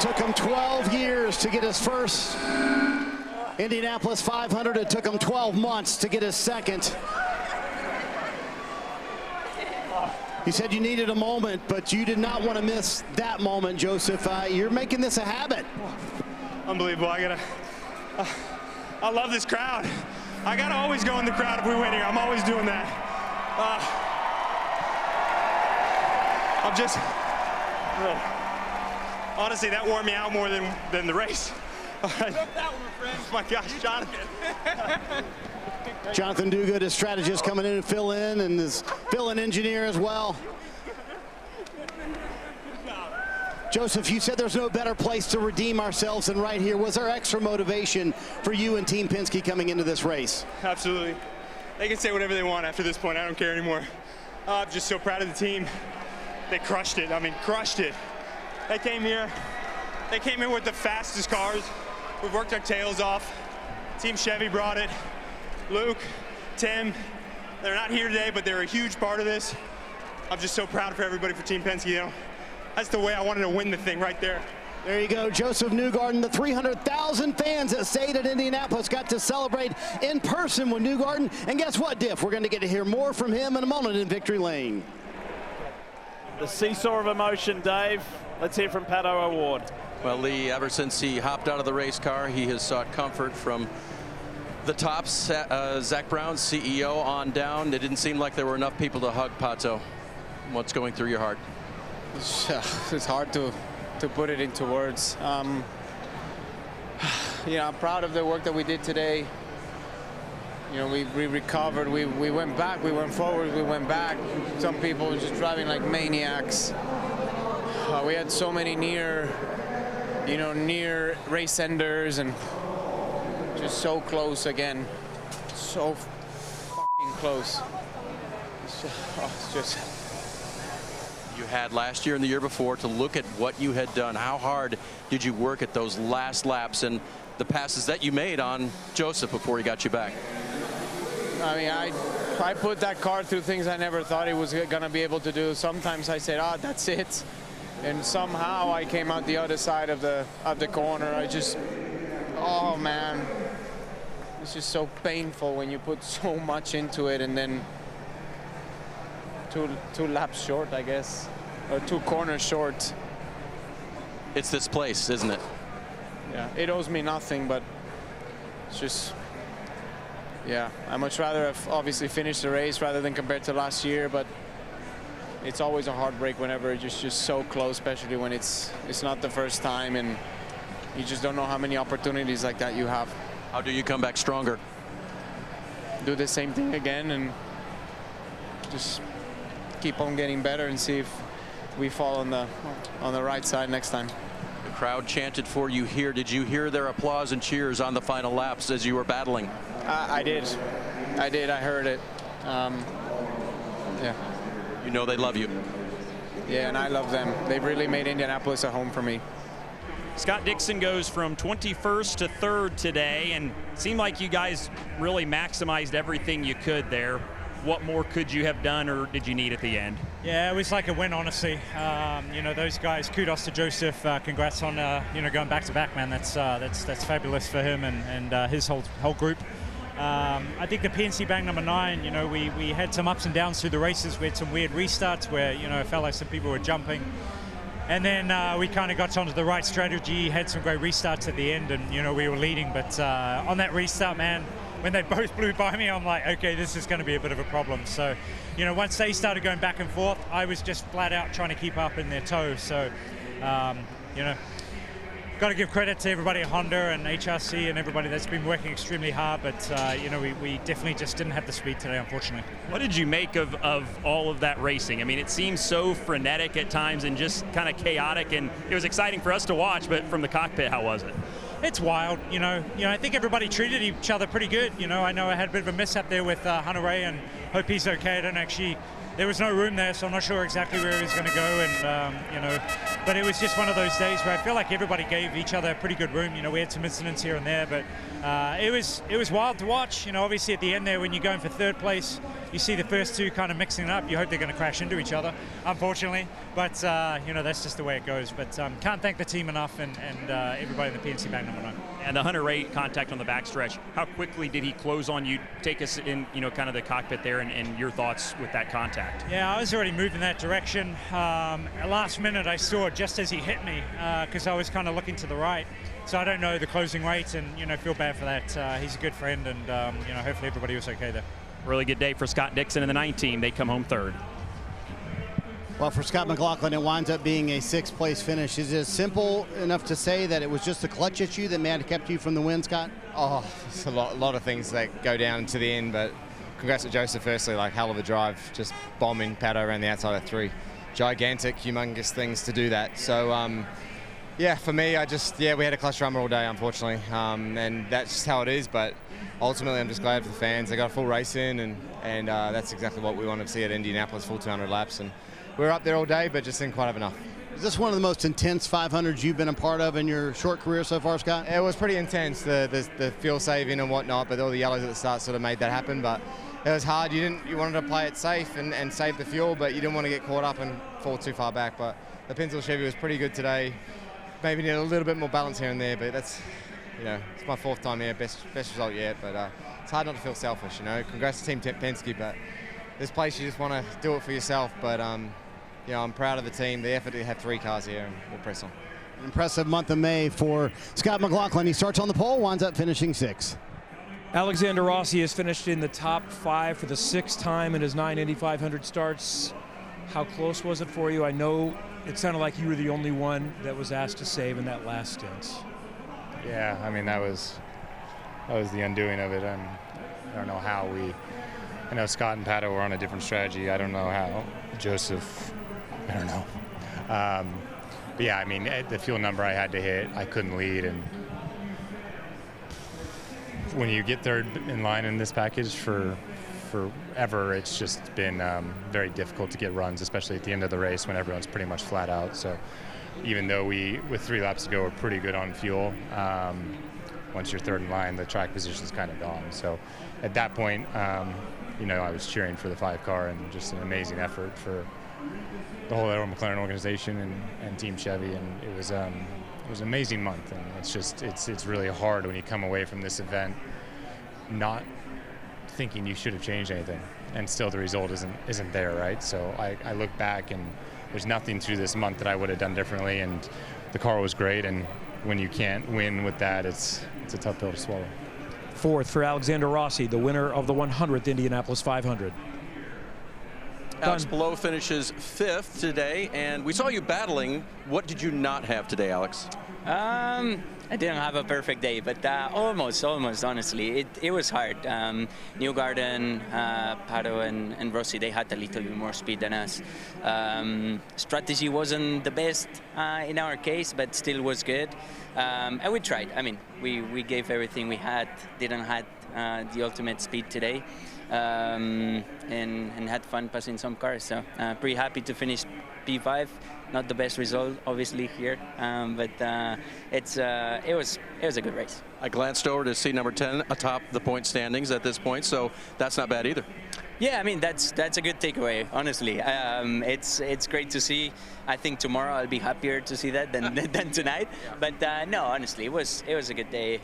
took him 12 years to get his first Indianapolis 500. It took him 12 months to get his second. He said you needed a moment, but you did not want to miss that moment, Josef. You're making this a habit. Unbelievable. I love this crowd. I gotta always go in the crowd if we win here. I'm always doing that. I'm just, honestly, that wore me out more than the race. All right. That one, friend. Oh my gosh, Jonathan. Jonathan Newgarden, his strategist, coming in and fill in, and his fill-in engineer as well. Josef, you said there's no better place to redeem ourselves than right here. Was there extra motivation for you and Team Penske coming into this race? Absolutely. They can say whatever they want after this point. I don't care anymore. I'm just so proud of the team. They crushed it. I mean, crushed it. They came here with the fastest cars. We've worked our tails off. Team Chevy brought it. Luke, Tim, they're not here today, but they're a huge part of this. I'm just so proud for everybody for Team Penske. You know, that's the way I wanted to win the thing right there. There you go, Josef Newgarden. The 300,000 fans that stayed at Indianapolis got to celebrate in person with Newgarden. And guess what, Diff? We're going to get to hear more from him in a moment in Victory Lane. The seesaw of emotion, Dave. Let's hear from Pato O'Ward. Well, Lee, ever since he hopped out of the race car, he has sought comfort from the tops, Zach Brown, CEO, on down. It didn't seem like there were enough people to hug Pato. What's going through your heart? It's hard to put it into words. You know, I'm proud of the work that we did today. You know, we recovered, we went back, we went forward, we went back. Some people were just driving like maniacs. We had so many near race enders, and just so close again. So fucking close. It's just You had last year and the year before to look at what you had done. How hard did you work at those last laps and the passes that you made on Josef before he got you back? I mean, I put that car through things I never thought he was going to be able to do. Sometimes I said, oh, that's it. And somehow I came out the other side of the corner. Oh man, it's just so painful when you put so much into it and then two laps short, I guess, or 2 corners short. It's this place, isn't it? Yeah, it owes me nothing, but it's just, yeah, I much rather have obviously finished the race rather than compared to last year, but it's always a heartbreak whenever it's just so close, especially when it's not the first time and you just don't know how many opportunities like that you have. How do you come back stronger? Do the same thing again and just keep on getting better and see if we fall on the right side next time. The crowd chanted for you here. Did you hear their applause and cheers on the final laps as you were battling? I did. I heard it. Yeah. You know they love you. Yeah, and I love them. They've really made Indianapolis a home for me. Scott Dixon goes from 21st to 3rd today, and it seemed like you guys really maximized everything you could there. What more could you have done, or did you need at the end? Yeah, it was like a win, honestly. You know, those guys, kudos to Josef. Congrats on, you know, going back-to-back, man. That's fabulous for him and his whole group. I think the PNC bang number 9, you know, we had some ups and downs through the races. We had some weird restarts where, you know, it felt like some people were jumping. And then we kind of got onto the right strategy, had some great restarts at the end, and, you know, we were leading. But on that restart, man, when they both blew by me, I'm like, okay, this is going to be a bit of a problem. So, you know, once they started going back and forth, I was just flat out trying to keep up in their toe. So, you know, got to give credit to everybody at Honda and HRC and everybody that's been working extremely hard, but you know, we definitely just didn't have the speed today, unfortunately. What did you make of all of that racing? I mean, it seems so frenetic at times and just kind of chaotic, and it was exciting for us to watch, but from the cockpit, how was it? It's wild, you know. I think everybody treated each other pretty good. You know, I know I had a bit of a mishap there with Hunter Ray, and hope he's okay. I don't actually there was no room there, so I'm not sure exactly where he was going to go. And you know, but it was just one of those days where I feel like everybody gave each other pretty good room. You know, we had some incidents here and there, but it was wild to watch. You know, obviously at the end there, when you're going for third place, you see the first two kind of mixing up. You hope they're going to crash into each other, unfortunately. But you know, that's just the way it goes. But can't thank the team enough, and everybody in the PNC Bank number 9. And the 108 contact on the backstretch, how quickly did he close on you? Take us in, you know, kind of the cockpit there, and your thoughts with that contact. Yeah, I was already moving that direction. Last minute, I saw it just as he hit me, because I was kind of looking to the right. So I don't know the closing rate, and you know, feel bad for that. He's a good friend, and you know, hopefully everybody was okay there. Really good day for Scott Dixon and the 9 team. They come home third. Well, for Scott McLaughlin, it winds up being a 6th place finish. Is it simple enough to say that it was just a clutch issue that may have kept you from the win, Scott? Oh, it's a lot of things that go down to the end, but congrats to Josef firstly, like hell of a drive, just bombing Pato around the outside of 3. Gigantic, humongous things to do that. So, yeah, for me, we had a clutch drama all day, unfortunately, and that's just how it is, but ultimately I'm just glad for the fans. They got a full race in, and that's exactly what we wanted to see at Indianapolis, full 200 laps, and we were up there all day, but just didn't quite have enough. Is this one of the most intense 500s you've been a part of in your short career so far, Scott? It was pretty intense, the fuel saving and whatnot, but all the yellows at the start sort of made that happen, but it was hard. You wanted to play it safe and save the fuel, but you didn't want to get caught up and fall too far back, but the Pinzel Chevy was pretty good today. Maybe need a little bit more balance here and there, but that's, you know, it's my 4th time here, best result yet, but it's hard not to feel selfish, you know. Congrats to Team Penske, but this place you just want to do it for yourself, but you know, I'm proud of the team, the effort to have 3 cars here, and we'll press on. An impressive month of May for Scott McLaughlin. He starts on the pole, winds up finishing 6th. Alexander Rossi has finished in the top 5 for the 6th time in his 9 Indy 500 starts. How close was it for you? I know it sounded like you were the only one that was asked to save in that last stint. Yeah, I mean, that was the undoing of it. I don't know how I know Scott and Pato were on a different strategy. I don't know how Josef, I don't know. But yeah, I mean, the fuel number I had to hit, I couldn't lead, and when you get third in line in this package forever, it's just been very difficult to get runs, especially at the end of the race when everyone's pretty much flat out. So even though with 3 laps to go, we're pretty good on fuel, once you're third in line, the track position's kind of gone. So at that point, you know, I was cheering for the 5 car, and just an amazing effort for the whole McLaren organization and Team Chevy, and it was an amazing month. And it's really hard when you come away from this event not thinking you should have changed anything, and still the result isn't there, right? So I look back, and there's nothing through this month that I would have done differently, and the car was great, and when you can't win with that, it's a tough pill to swallow. 4th for Alexander Rossi, the winner of the 100th Indianapolis 500. Alex Palou finishes 5th today, and we saw you battling. What did you not have today, Alex? I didn't have a perfect day, but almost, honestly. It was hard. Newgarden, Pato, and Rossi, they had a little bit more speed than us. Strategy wasn't the best in our case, but still was good. And we tried. I mean, we gave everything we had, didn't have the ultimate speed today, and had fun passing some cars. So pretty happy to finish P5. Not the best result, obviously, here, but it was a good race. I glanced over to see number 10 atop the point standings at this point, so that's not bad either. Yeah, I mean, that's a good takeaway, honestly. It's great to see. I think tomorrow I'll be happier to see that than tonight. But no, honestly, it was a good day.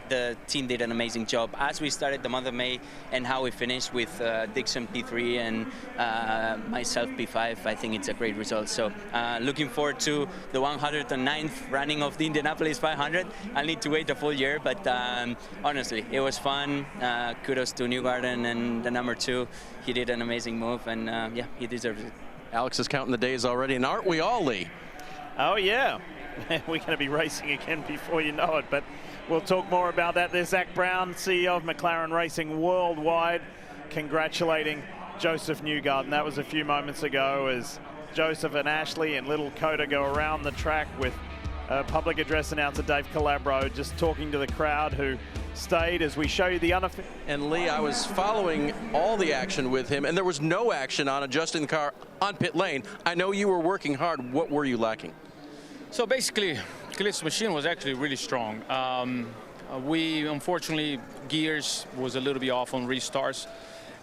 The team did an amazing job as we started the month of May, and how we finished with Dixon P3 and myself P5. I think it's a great result. So looking forward to the 109th running of the Indianapolis 500. I'll need to wait a full year, but honestly, it was fun. Kudos to Newgarden and the number 2. He did an amazing move, and yeah, he deserves it. Alex is counting the days already, and aren't we all, Lee? Oh, yeah. We're going to be racing again before you know it, but we'll talk more about that. There's Zach Brown, CEO of McLaren Racing Worldwide, congratulating Josef Newgarden. That was a few moments ago as Josef and Ashley and little Coda go around the track with public address announcer Dave Calabro just talking to the crowd, who stayed as we show you the unofficial. And Lee, I was following all the action with him, and there was no action on adjusting the car on pit lane. I know you were working hard. What were you lacking? So basically, Cliff's machine was actually really strong. We, unfortunately, gears was a little bit off on restarts.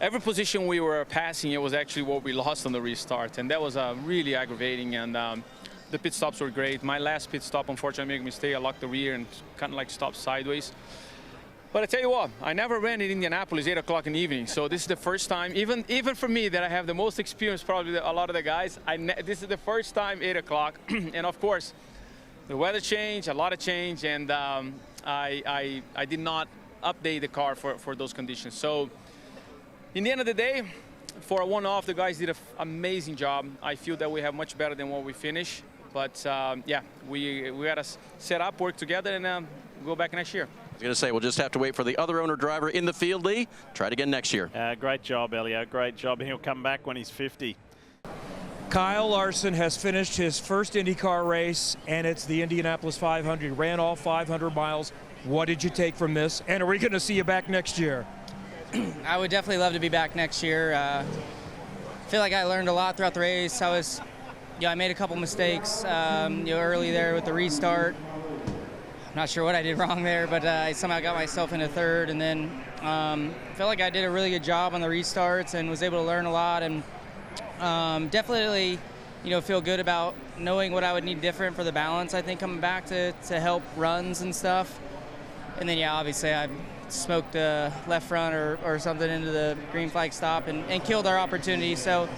Every position we were passing, it was actually what we lost on the restart, and that was really aggravating. And the pit stops were great. My last pit stop, unfortunately, I made a mistake. I locked the rear and kind of like stopped sideways. But I tell you what, I never ran in Indianapolis 8 o'clock in the evening, so this is the first time, even for me, that I have the most experience, probably a lot of the guys. This is the first time 8 o'clock, and of course, the weather changed, a lot of change, and I did not update the car for those conditions. So, in the end of the day, for a one-off, the guys did an amazing job. I feel that we have much better than what we finished, but yeah, we got to set up, work together, and go back next year. I was going to say, we'll just have to wait for the other owner driver in the field, Lee. Try it again next year. Great job, Elio. Great job. He'll come back when he's 50. Kyle Larson has finished his first IndyCar race, and it's the Indianapolis 500. He ran all 500 miles. What did you take from this? And are we going to see you back next year? I would definitely love to be back next year. I feel like I learned a lot throughout the race. I made a couple mistakes, early there with the restart. I'm not sure what I did wrong there, but I somehow got myself into third, and then felt like I did a really good job on the restarts and was able to learn a lot, and definitely, feel good about knowing what I would need different for the balance, I think, coming back to help runs and stuff. And then, yeah, obviously I smoked a left front or something into the green flag stop and killed our opportunity. So,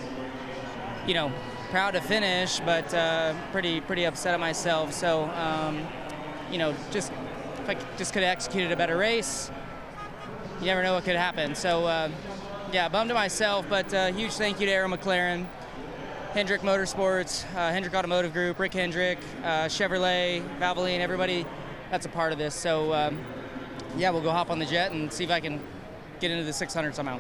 proud to finish, but pretty upset at myself. So, just if I just could have executed a better race, you never know what could happen. So, yeah, bummed at myself, but huge thank you to Arrow McLaren, Hendrick Motorsports, Hendrick Automotive Group, Rick Hendrick, Chevrolet, Valvoline, everybody that's a part of this. So, yeah, we'll go hop on the jet and see if I can get into the 600 somehow.